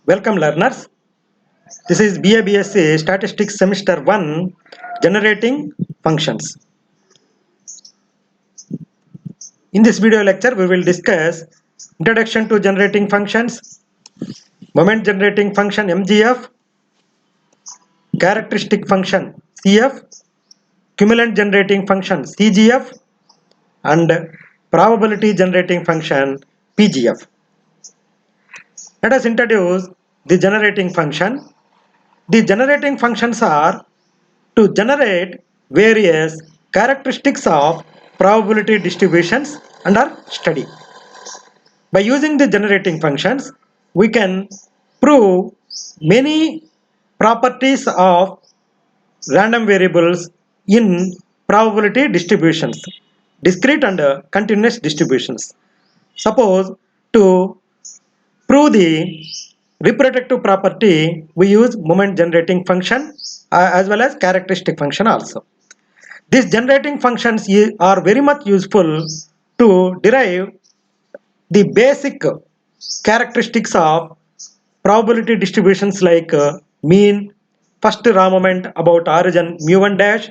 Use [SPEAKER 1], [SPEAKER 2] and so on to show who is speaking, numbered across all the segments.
[SPEAKER 1] Welcome learners. This is BA Statistics Semester 1 Generating Functions. In this video lecture we will discuss Introduction to Generating Functions, Moment Generating Function MGF, Characteristic Function CF, Cumulant Generating Function CGF and Probability Generating Function PGF. Let us introduce the generating function. The generating functions are to generate various characteristics of probability distributions under study. By using the generating functions, we can prove many properties of random variables in probability distributions, discrete and continuous distributions. Suppose to prove the reproductive property, we use moment generating function as well as characteristic function also. These generating functions are very much useful to derive the basic characteristics of probability distributions like mean, first raw moment about origin mu1 dash,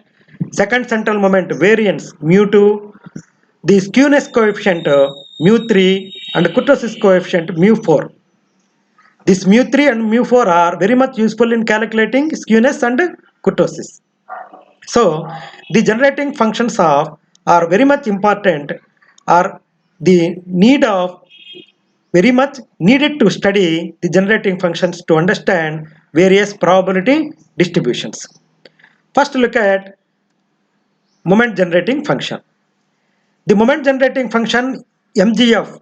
[SPEAKER 1] second central moment variance mu2, the skewness coefficient mu3 and kurtosis coefficient mu4. This mu3 and mu4 are very much useful in calculating skewness and kurtosis. So the generating functions are very much important, are the need of very much needed to study the generating functions to understand various probability distributions. First look at moment generating function. The moment generating function MGF,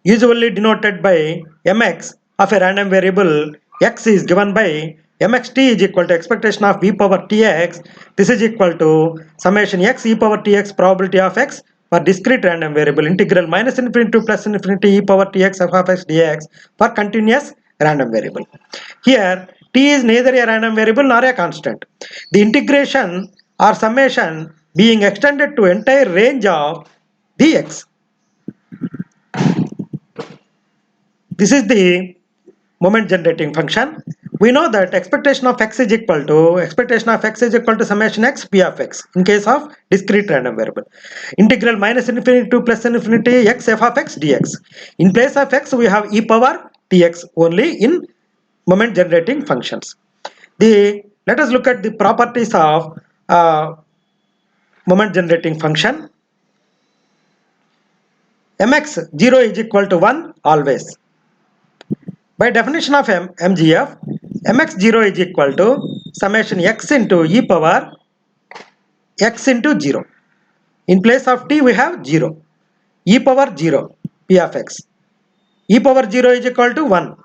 [SPEAKER 1] usually denoted by mx of a random variable x, is given by mxt is equal to expectation of e power tx. This is equal to summation x e power tx probability of x for discrete random variable integral minus infinity to plus infinity e power tx f of x dx for continuous random variable. Here t is neither a random variable nor a constant. The integration or summation being extended to entire range of dx. This is the moment generating function. We know that expectation of x is equal to summation x p of x in case of discrete random variable. Integral minus infinity to plus infinity x f of x dx. In place of x we have e power tx only in moment generating functions. Let us look at the properties of moment generating function. Mx 0 is equal to 1 always. By definition of MGF, mx0 is equal to summation x into e power x into 0. In place of t we have 0. E power 0 p of x. E power 0 is equal to 1.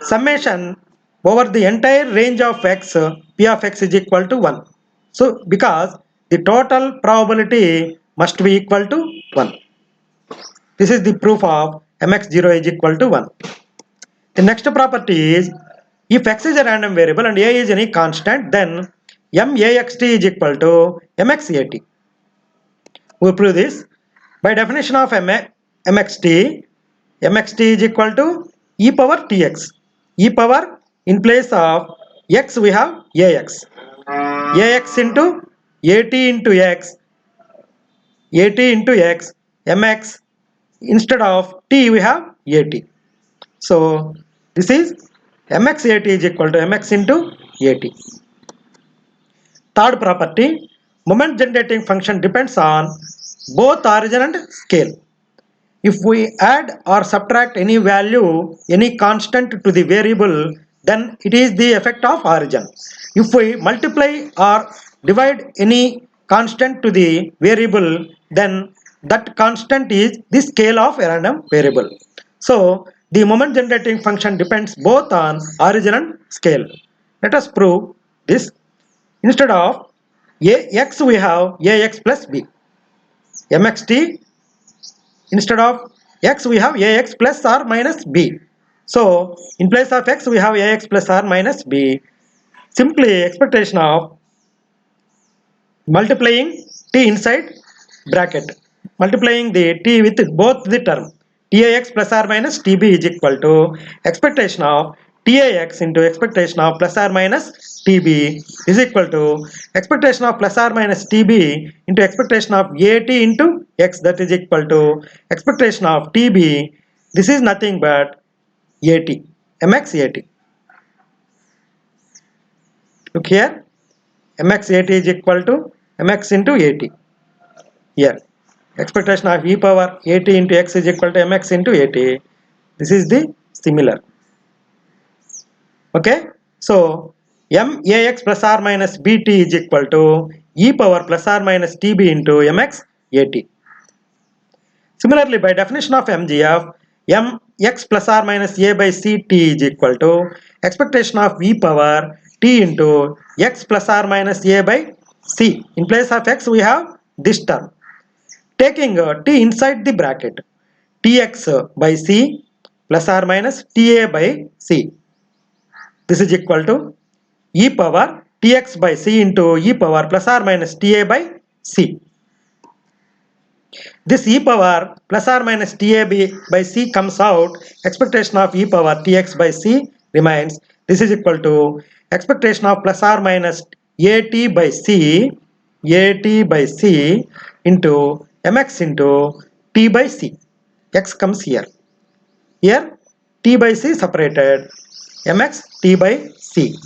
[SPEAKER 1] Summation over the entire range of x p of x is equal to 1. So because the total probability must be equal to 1. This is the proof of mx0 is equal to 1. The next property is if x is a random variable and a is any constant, then maxt is equal to mxat. We prove this by definition of mxt. Mxt is equal to e power tx. E power in place of x we have ax. Ax into at into x. At into x. Mx instead of t we have at. So this is mxat is equal to mx into at. Third property, moment generating function depends on both origin and scale. If we add or subtract any value, any constant to the variable, then it is the effect of origin. If we multiply or divide any constant to the variable, then that constant is the scale of a random variable. So the moment generating function depends both on origin and scale. Let us prove this. Instead of ax we have ax plus b. mxt instead of x we have ax plus or minus b. So in place of x we have ax plus or minus b. Simply expectation of multiplying t inside bracket. Multiplying the t with both the term tax plus or minus tb is equal to expectation of TAX into expectation of plus or minus TB is equal to expectation of plus or minus TB into expectation of AT into X, that is equal to expectation of TB. This is nothing but AT, MX AT. Look here, MX AT is equal to MX into AT. Here, expectation of e power AT into X is equal to MX into AT. This is the similar. Okay, so MAX plus or minus BT is equal to e power plus or minus TB into MX AT. Similarly, by definition of MGF, MX plus or minus A by CT is equal to expectation of e power T into X plus or minus A by C. In place of X, we have this term. Taking T inside the bracket, Tx by C plus or minus Ta by C. This is equal to e power Tx by C into e power plus or minus Ta by C. This e power plus or minus Ta by C comes out, expectation of e power Tx by C remains. This is equal to expectation of plus or minus At by C into Mx into T by C. X comes here. Here T by C separated, Mx T by C.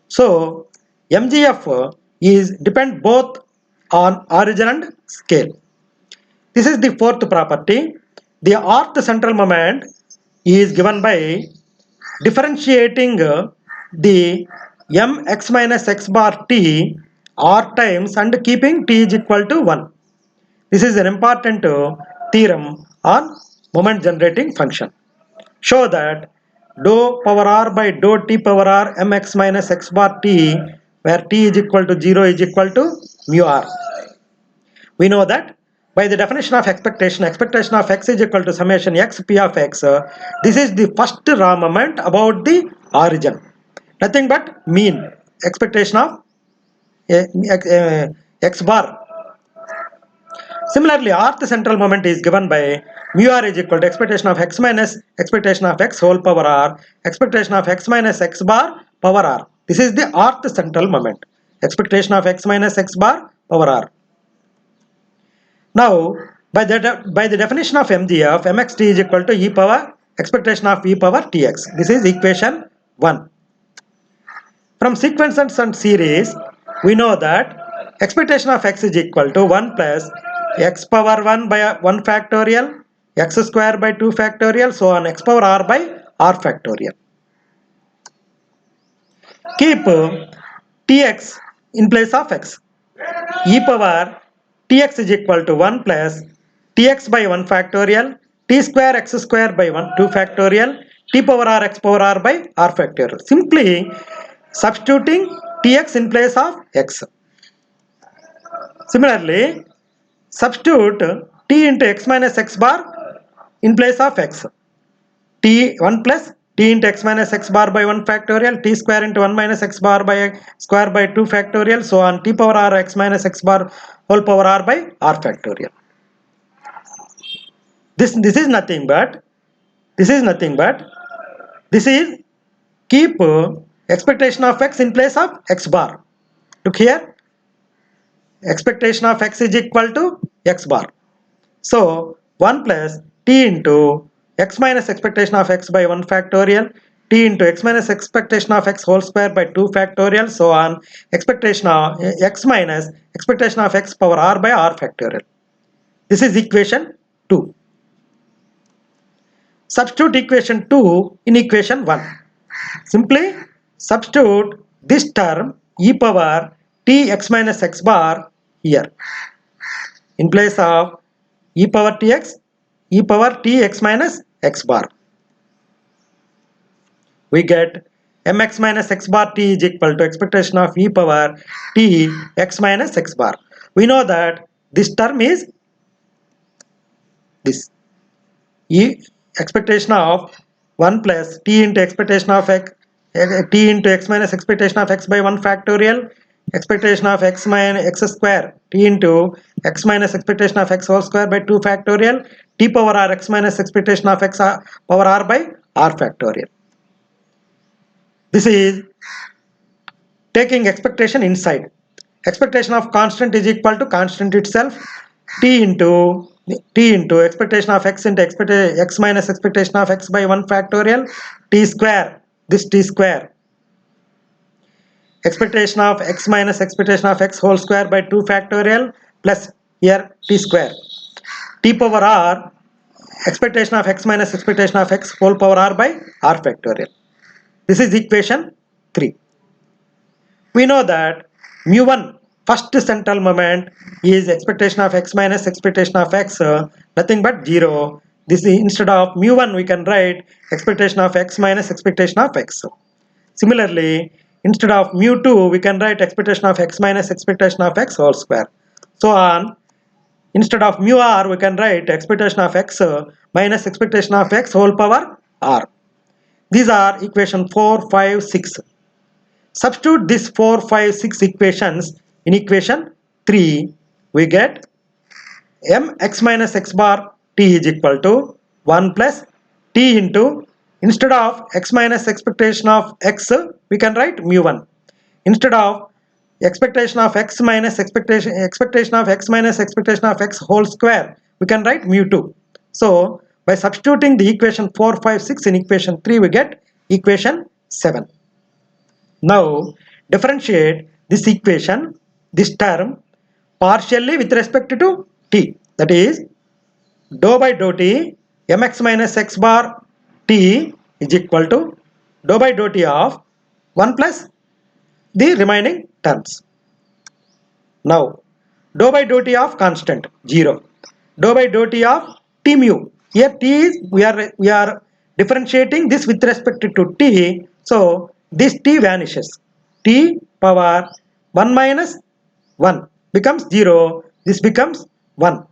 [SPEAKER 1] So MGF is depend both on origin and scale. This is the fourth property. The earth central moment is given by differentiating the mx minus x bar t r times and keeping t is equal to 1. This is an important theorem on moment generating function. Show that dou power r by dou t power r mx minus x bar t, where t is equal to 0 is equal to mu r. We know that by the definition of expectation of x is equal to summation x p of x. This is the first raw moment about the origin. Nothing but mean expectation of x bar. Similarly, rth central moment is given by mu r is equal to expectation of x minus expectation of x whole power r, expectation of x minus x bar power r. This is the rth central moment. Expectation of x minus x bar power r. Now, by the definition of MGF, mxt is equal to e power expectation of e power tx. This is equation 1. From sequences and series, we know that expectation of x is equal to 1 plus x power 1 by 1 factorial, x square by 2 factorial, so on x power r by r factorial. Keep tx in place of x. E power tx is equal to 1 plus tx by 1 factorial, t square x square by 2 factorial, t power r x power r by r factorial. Simply substituting tx in place of x. Similarly, substitute t into x minus x bar in place of x. T 1 plus t into x minus x bar by 1 factorial, t square into 1 minus x bar by square by 2 factorial, so on t power r x minus x bar whole power r by r factorial. This is nothing but this is keep expectation of x in place of x bar. Look here, expectation of x is equal to x bar. So 1 plus t into x minus expectation of x by 1 factorial, t into x minus expectation of x whole square by 2 factorial, so on expectation of x minus expectation of x power r by r factorial. This is equation 2. Substitute equation 2 in equation 1. Simply substitute this term e power t x minus x bar here in place of e power tx, e power t x minus x bar. We get mx minus x bar t is equal to expectation of e power t x minus x bar. We know that this term is this expectation of 1 plus t into expectation of x t into x minus expectation of x by 1 factorial, expectation of x minus x square t into x minus expectation of x whole square by 2 factorial, t power r x minus expectation of x power r by r factorial. This is taking expectation inside. Expectation of constant is equal to constant itself, t into expectation of x into x minus expectation of x by 1 factorial t square, this t square, expectation of x minus expectation of x whole square by 2 factorial plus here t square, t power r expectation of x minus expectation of x whole power r by r factorial. This is equation 3. We know that mu1 first central moment is expectation of x minus expectation of x, nothing but 0. This is, instead of mu1 we can write expectation of x minus expectation of x. Similarly, instead of mu2 we can write expectation of x minus expectation of x whole square. So on, instead of mu r we can write expectation of x minus expectation of x whole power r. These are equation 4, 5, 6. Substitute these 4, 5, 6 equations in equation 3. We get mx minus x bar t is equal to 1 plus t into, instead of x minus expectation of x we can write mu1. Instead of expectation of x minus expectation of x minus expectation of x whole square we can write mu2. So by substituting the equation 4, 5, 6 in equation 3 we get equation 7. Now differentiate this equation, this term, partially with respect to t, that is dou by dou t mx minus x bar t is equal to dou by dou t of 1 plus the remaining terms. Now dou by dou t of constant 0, dou by dou t of t mu, here t is, we are differentiating this with respect to t, so this t vanishes, t power 1 minus 1 becomes 0, this becomes 1.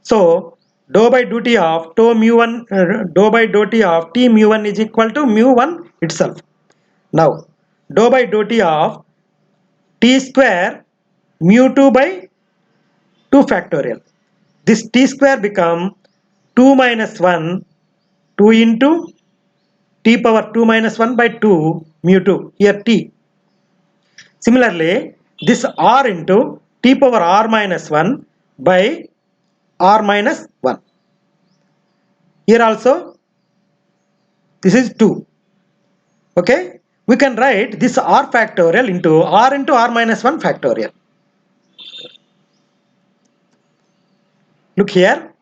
[SPEAKER 1] So dou by dou t of dou by dou t of t mu1 is equal to mu1 itself. Now dou by dou t of t square mu2 by 2 factorial. This t square become 2 minus 1, 2 into t power 2 minus 1 by 2 mu2, here t. Similarly, this r into t power r minus 1 by r minus 1. Here also this is 2. Okay, we can write this r factorial into r minus 1 factorial. Look here,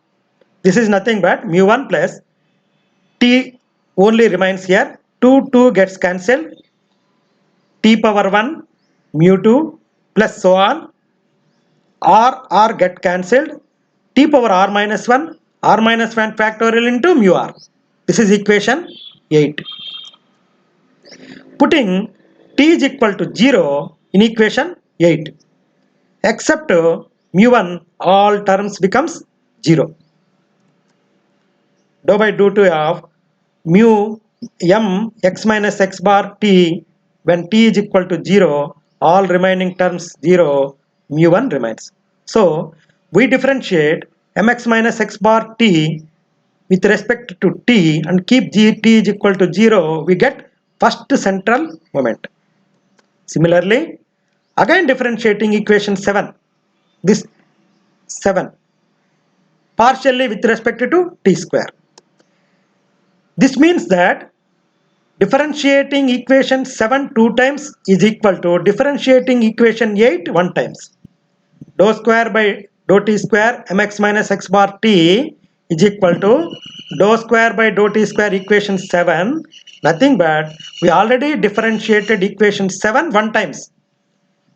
[SPEAKER 1] this is nothing but mu1 plus t only remains here, 2 gets cancelled, t power 1 mu2 plus so on, r get cancelled, t power r minus 1 factorial into mu r. This is equation 8. Putting t is equal to 0 in equation 8, except mu1 all terms becomes 0. Dou by dou 2 of mu m x minus x bar t, when t is equal to 0 all remaining terms 0, mu1 remains. So we differentiate mx minus x bar t with respect to t and keep t is equal to 0, we get first central moment. Similarly, again differentiating equation 7, this 7, partially with respect to t square. This means that differentiating equation 7 2 times is equal to differentiating equation 8 1 times. Dou square by dou t square mx minus x bar t is equal to dou square by dou t square equation 7, nothing but we already differentiated equation 7 1 times.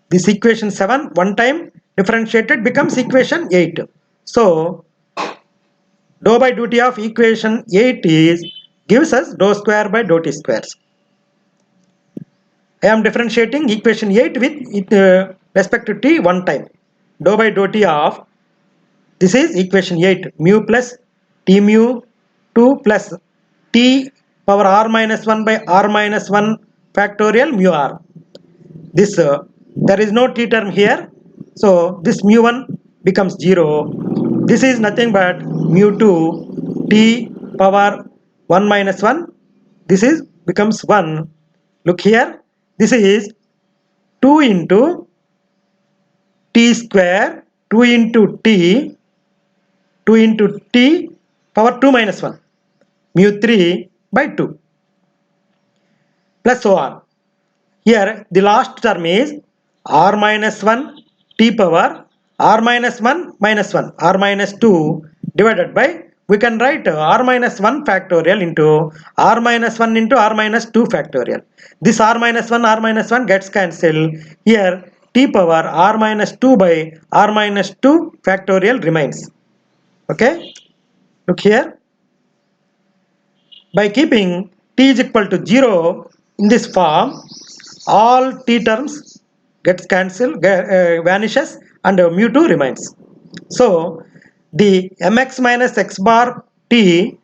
[SPEAKER 1] This equation 7 1 time differentiated becomes equation 8. So dou by dou t of equation 8 is gives us dou square by dou t squares. I am differentiating equation 8 with respect to t 1 time. Dou by dou t of, this is equation 8, mu plus t mu 2 plus t power r minus 1 by r minus 1 factorial mu r. This there is no t term here, so this mu1 becomes 0. This is nothing but mu2 t power 1 minus 1, this is becomes 1. Look here, this is 2 into t square, 2 into t, 2 into t power 2 minus 1, mu 3 by 2, plus so on. Here the last term is r minus 1 t power r minus 1 minus 1, r minus 2 divided by, we can write r minus 1 factorial into r minus 1 into r minus 2 factorial. This r minus 1 gets cancelled. Here t power r minus 2 by r minus 2 factorial remains. Okay, look here. By keeping t is equal to 0 in this form, all t terms gets cancelled, vanishes, and mu2 remains. So the mx minus x bar t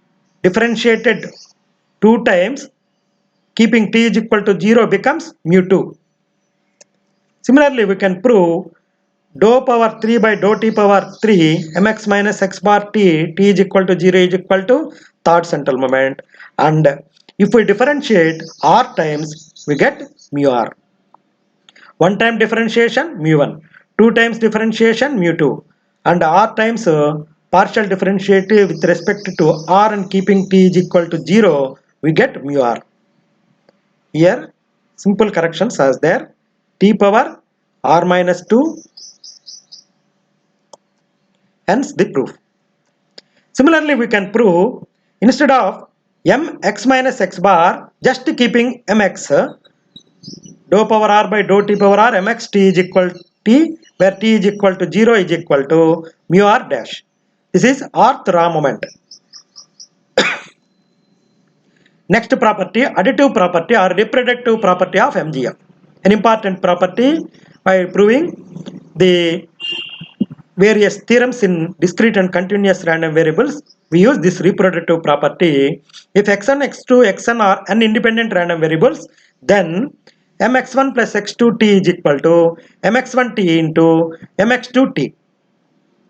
[SPEAKER 1] differentiated 2 times, keeping t is equal to 0, becomes mu2. Similarly, we can prove dou power 3 by dou t power 3 mx minus x bar t is equal to 0 is equal to third central moment, and if we differentiate r times, we get mu r. One time differentiation mu1, two times differentiation mu2, and r times partial differentiative with respect to r and keeping t is equal to 0, we get mu r. Here simple corrections as there, t power r minus 2, hence the proof. Similarly, we can prove instead of mx minus x bar, just keeping mx, dou power r by dou t power r mx t is equal to t, where t is equal to 0 is equal to mu r dash. This is rth raw moment. Next property, additive property or reproductive property of MGF. An important property by proving the various theorems in discrete and continuous random variables, we use this reproductive property. If x1, x2, xn are n independent random variables, then mx1 plus x2t is equal to mx1t into mx2t,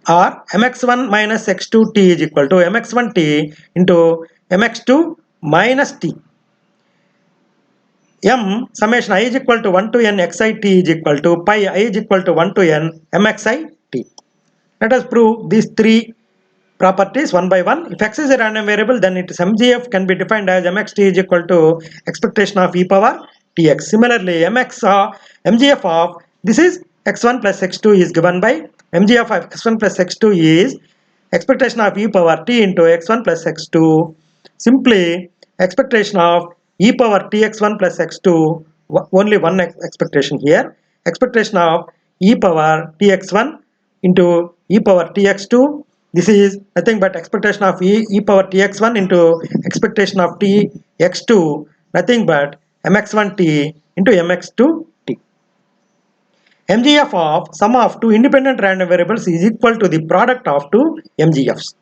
[SPEAKER 1] or mx1 minus x2t is equal to mx1t into mx2 minus t. M summation I is equal to 1 to n xit is equal to pi I is equal to 1 to n mxit. Let us prove these three properties one by one. If x is a random variable, then its MGF can be defined as mxt is equal to expectation of e power tx. Similarly, MGF of this is x1 plus x2 is given by MGF of x1 plus x2 is expectation of e power t into x1 plus x2. Simply expectation of e power tx1 plus x2, only one expectation here. Expectation of e power tx1 into e power tx2, this is nothing but expectation of e power tx1 into expectation of tx2, nothing but mx1t into mx2t. MGF of sum of two independent random variables is equal to the product of two MGFs.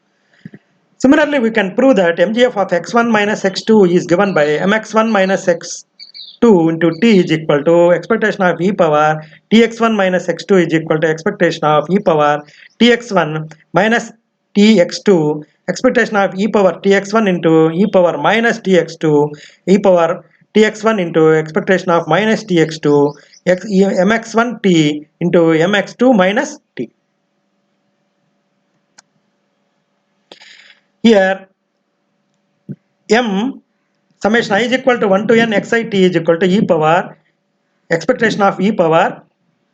[SPEAKER 1] Similarly, we can prove that MGF of x1 minus x2 is given by mx1 minus x2 into t is equal to expectation of e power tx1 minus x2 is equal to expectation of e power tx1 minus tx2, expectation of e power tx1 into e power minus tx2, e power tx1 into expectation of minus tx2, mx1t into mx2 minus t. Here m summation I is equal to 1 to n xit is equal to e power expectation of e power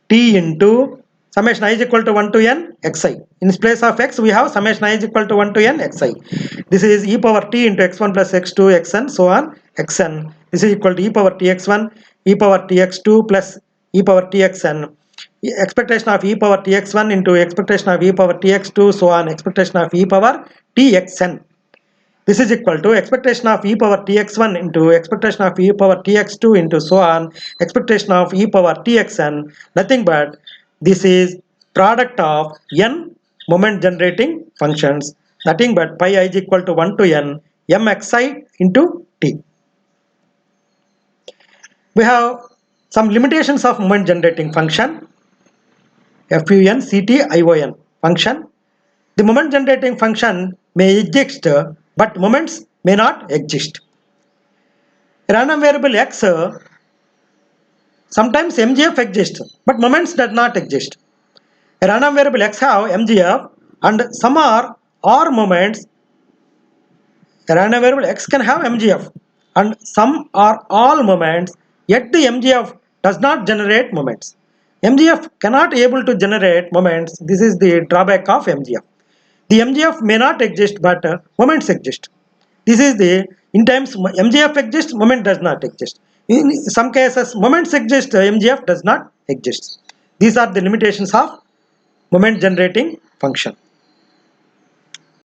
[SPEAKER 1] t into summation I is equal to 1 to n xi. In place of x, we have summation I is equal to 1 to n xi. This is e power t into x1 plus x2 xn, so on xn. This is equal to e power tx1, e power tx2 plus e power txn. Expectation of e power tx1 into expectation of e power tx2, so on expectation of e power txn. This is equal to expectation of e power tx1 into expectation of e power tx2 into so on expectation of e power txn, nothing but this is product of n moment generating functions, nothing but pi I is equal to 1 to n mxi into t. We have some limitations of moment generating function fun ct ion function. The moment generating function may exist, but moments may not exist. A random variable x Sometimes MGF exists, but moments does not exist. A random variable x have MGF and some are or moments. A random variable x can have MGF and some are all moments, yet the MGF does not generate moments. MGF cannot able to generate moments. This is the drawback of MGF. The MGF may not exist, but moments exist. This is the in times MGF exists, moment does not exist. In some cases, moments exist, MGF does not exist. These are the limitations of moment generating function.